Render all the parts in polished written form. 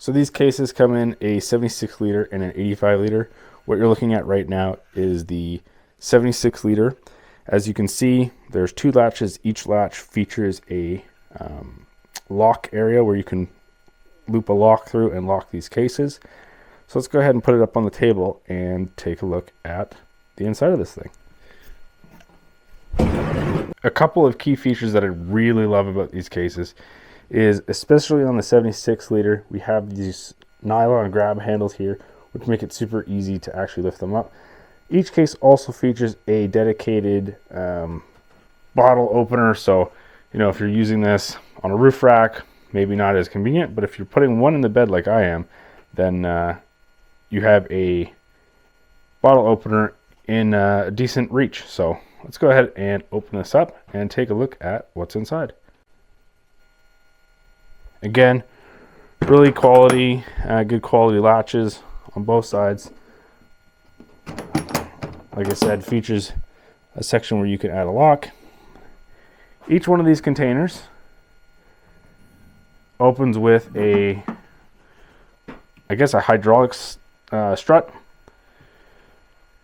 So these cases come in a 76 liter and an 85 liter. What you're looking at right now is the 76 liter. As you can see, there's two latches. Each latch features a lock area where you can loop a lock through and lock these cases. So let's go ahead and put it up on the table and take a look at the inside of this thing. A couple of key features that I really love about these cases is, especially on the 76 liter, we have these nylon grab handles here, which make it super easy to actually lift them up. Each case also features a dedicated bottle opener. So, you know, if you're using this on a roof rack, maybe not as convenient, but if you're putting one in the bed like I am, then you have a bottle opener in a decent reach. So let's go ahead and open this up and take a look at what's inside. Again, really quality, good quality latches on both sides. Like I said, features a section where you can add a lock. Each one of these containers opens with a, I guess, a hydraulics strut.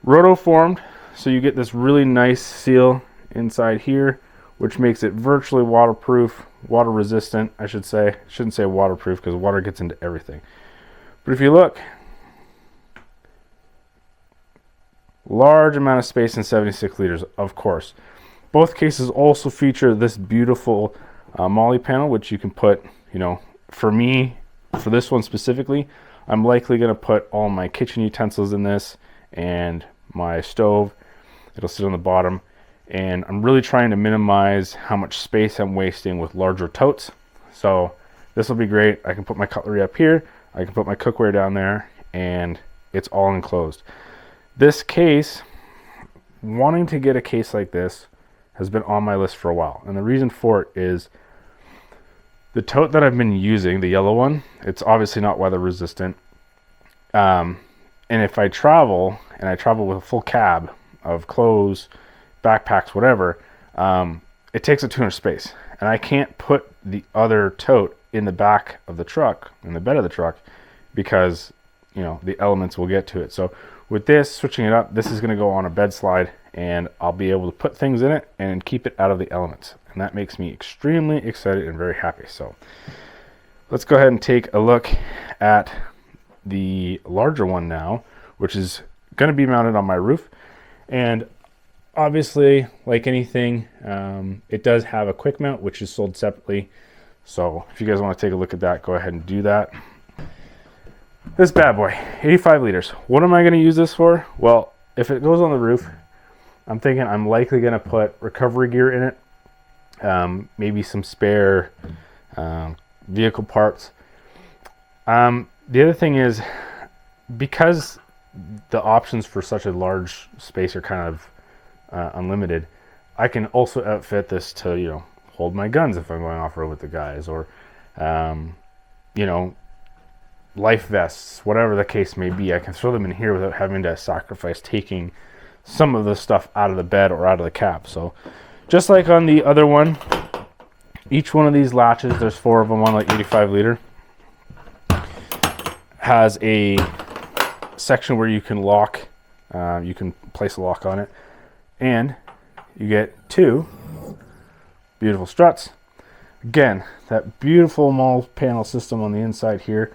Roto formed, so you get this really nice seal inside here, which makes it virtually waterproof, water resistant, I should say. I shouldn't say waterproof because water gets into everything. But if you look, large amount of space in 76 liters, of course. Both cases also feature this beautiful molly panel, which you can put, you know, for me, for this one specifically, I'm likely going to put all my kitchen utensils in this and my stove. It'll sit on the bottom. And I'm really trying to minimize how much space I'm wasting with larger totes. So this will be great. I can put my cutlery up here. I can put my cookware down there, and it's all enclosed. This case, wanting to get a case like this, has been on my list for a while. And the reason for it is the tote that I've been using, the yellow one, it's obviously not weather resistant. And if I travel, and I travel with a full cab of clothes, backpacks, whatever, it takes a ton of space. And I can't put the other tote in the back of the truck, in the bed of the truck, because, you know, the elements will get to it. So with this, switching it up, this is going to go on a bed slide, and I'll be able to put things in it and keep it out of the elements. And that makes me extremely excited and very happy. So let's go ahead and take a look at the larger one now, which is going to be mounted on my roof. And obviously, like anything, it does have a quick mount, which is sold separately. So if you guys want to take a look at that, go ahead and do that. This bad boy, 85 liters. What am I going to use this for? Well, if it goes on the roof, I'm thinking I'm likely going to put recovery gear in it. Maybe some spare vehicle parts. The other thing is, because the options for such a large space are kind of unlimited, I can also outfit this to, you know, hold my guns if I'm going off-road with the guys, or you know, life vests, whatever the case may be. I can throw them in here without having to sacrifice taking some of the stuff out of the bed or out of the cab. So just like on the other one, each one of these latches, there's 4 of them on like 85 liter, has a section where you can lock, you can place a lock on it, and you get 2 beautiful struts. Again, that beautiful mall panel system on the inside here.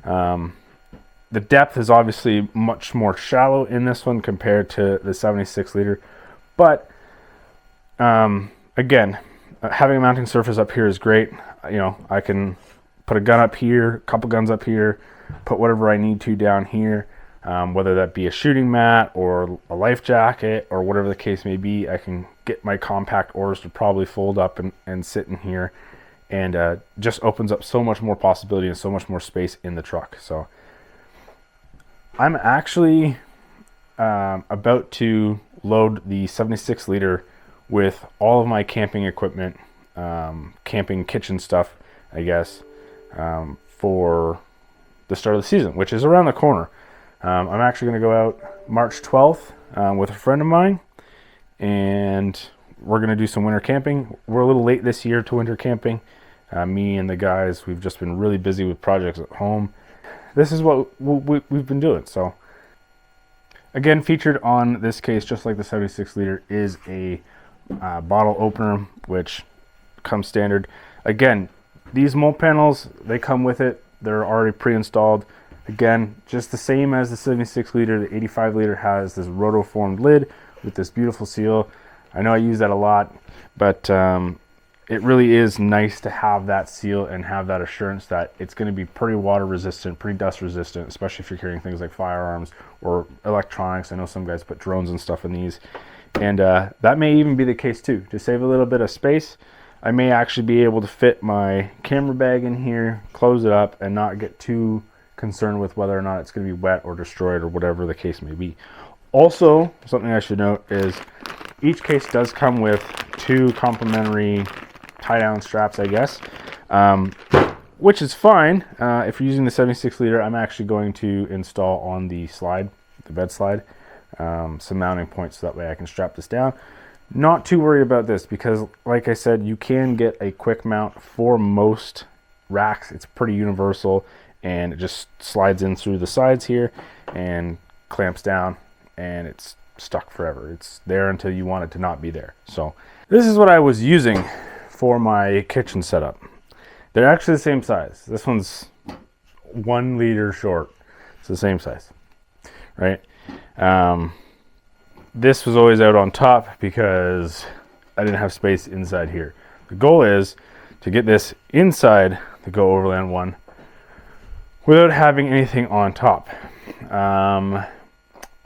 The depth is obviously much more shallow in this one compared to the 76 liter, but again, having a mounting surface up here is great. You know, I can put a gun up here, a couple guns up here, put whatever I need to down here, whether that be a shooting mat or a life jacket or whatever the case may be. I can get my compact oars to probably fold up and sit in here, and just opens up so much more possibility and so much more space in the truck. So I'm actually about to load the 76 liter with all of my camping equipment, camping kitchen stuff, I guess, for the start of the season, which is around the corner. I'm actually going to go out March 12th with a friend of mine, and we're going to do some winter camping. We're a little late this year to winter camping. Me and the guys, we've just been really busy with projects at home, this is what we've been doing. So again, featured on this case, just like the 76 liter, is a bottle opener, which comes standard. Again, these mole panels, they come with it. They're already pre-installed. Again, just the same as the 76 liter, the 85 liter has this roto-formed lid with this beautiful seal. I know I use that a lot, but it really is nice to have that seal and have that assurance that it's going to be pretty water resistant, pretty dust resistant, especially if you're carrying things like firearms or electronics. I know some guys put drones and stuff in these, and that may even be the case too. To save a little bit of space, I may actually be able to fit my camera bag in here, close it up, and not get too concerned with whether or not it's going to be wet or destroyed or whatever the case may be. Also, something I should note is each case does come with 2 complimentary tie-down straps, I guess, which is fine. If you're using the 76 liter, I'm actually going to install on the slide, the bed slide, some mounting points so that way I can strap this down. Not too worried about this because, like I said, you can get a quick mount for most racks. It's pretty universal, and it just slides in through the sides here and clamps down, and it's stuck forever. It's there until you want it to not be there. So this is what I was using for my kitchen setup. They're actually the same size. This one's 1 liter short. It's the same size, right? This was always out on top because I didn't have space inside here. The goal is to get this inside the Go Overland one without having anything on top.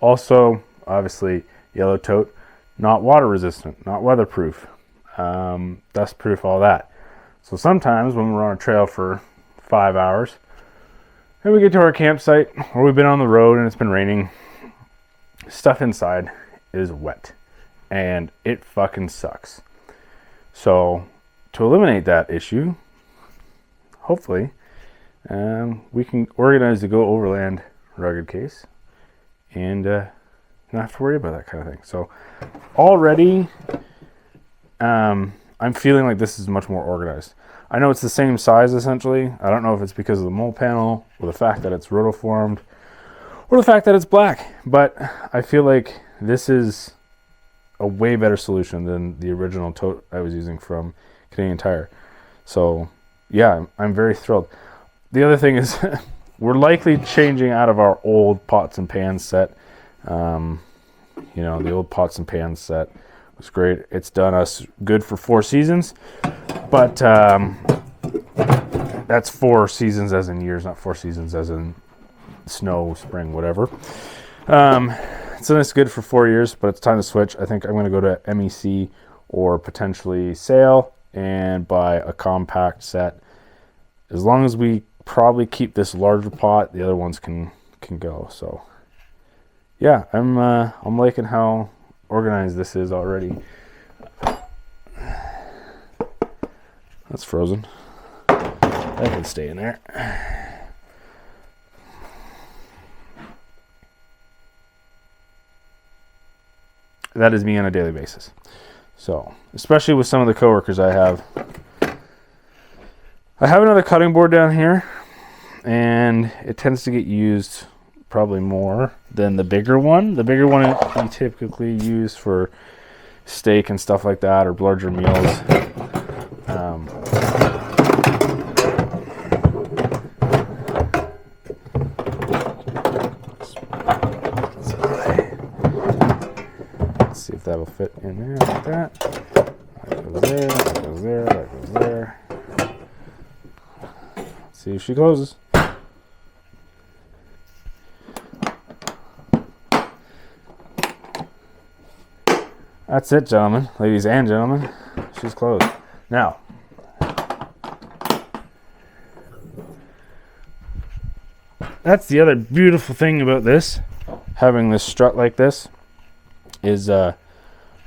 Also, obviously, yellow tote, not water resistant, not weatherproof, dust proof, all that. So sometimes when we're on a trail for 5 hours and we get to our campsite, or we've been on the road and it's been raining, stuff inside is wet and it fucking sucks. So to eliminate that issue, hopefully we can organize the Go Overland rugged case and not have to worry about that kind of thing. So already I'm feeling like this is much more organized. I know it's the same size essentially. I don't know if it's because of the mole panel or the fact that it's rotoformed or the fact that it's black, but I feel like this is a way better solution than the original tote I was using from Canadian Tire. So yeah, I'm very thrilled. The other thing is we're likely changing out of our old pots and pans set. You know, the old pots and pans set was great. It's done us good for 4 seasons, but that's 4 seasons as in years, not 4 seasons as in snow, spring, whatever. It's done us good for 4 years, but it's time to switch. I think I'm going to go to MEC or potentially Sale and buy a compact set. As long as we probably keep this larger pot, the other ones can go. So yeah, I'm liking how organized this is already. That's frozen. That can stay in there. That is me on a daily basis. So, especially with some of the coworkers I have. I have another cutting board down here, and it tends to get used probably more than the bigger one. The bigger one we typically use for steak and stuff like that, or larger meals. Let's see if that'll fit in there like that. That goes there, that goes there, that goes there. Let's see if she closes. That's it, gentlemen, ladies and gentlemen. She's closed. Now, that's the other beautiful thing about this, having this strut like this, is I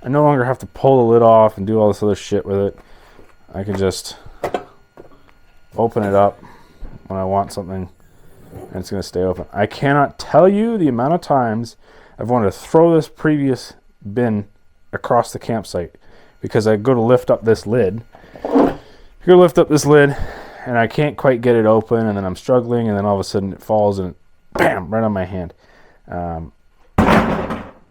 no longer have to pull the lid off and do all this other shit with it. I can just open it up when I want something, and it's going to stay open. I cannot tell you the amount of times I've wanted to throw this previous bin across the campsite because I go to lift up this lid. You go to lift up this lid and I can't quite get it open, and then I'm struggling, and then all of a sudden it falls and bam, right on my hand.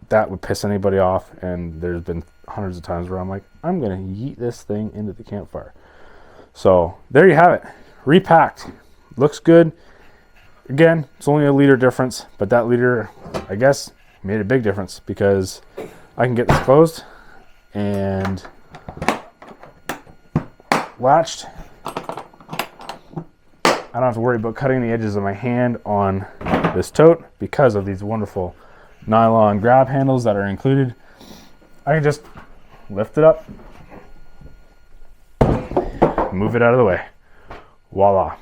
That would piss anybody off, and there's been hundreds of times where I'm like, I'm going to yeet this thing into the campfire. So there you have it. Repacked. Looks good. Again, it's only a liter difference, but that liter, I guess, made a big difference because I can get this closed and latched. I don't have to worry about cutting the edges of my hand on this tote because of these wonderful nylon grab handles that are included. I can just lift it up, move it out of the way. Voila.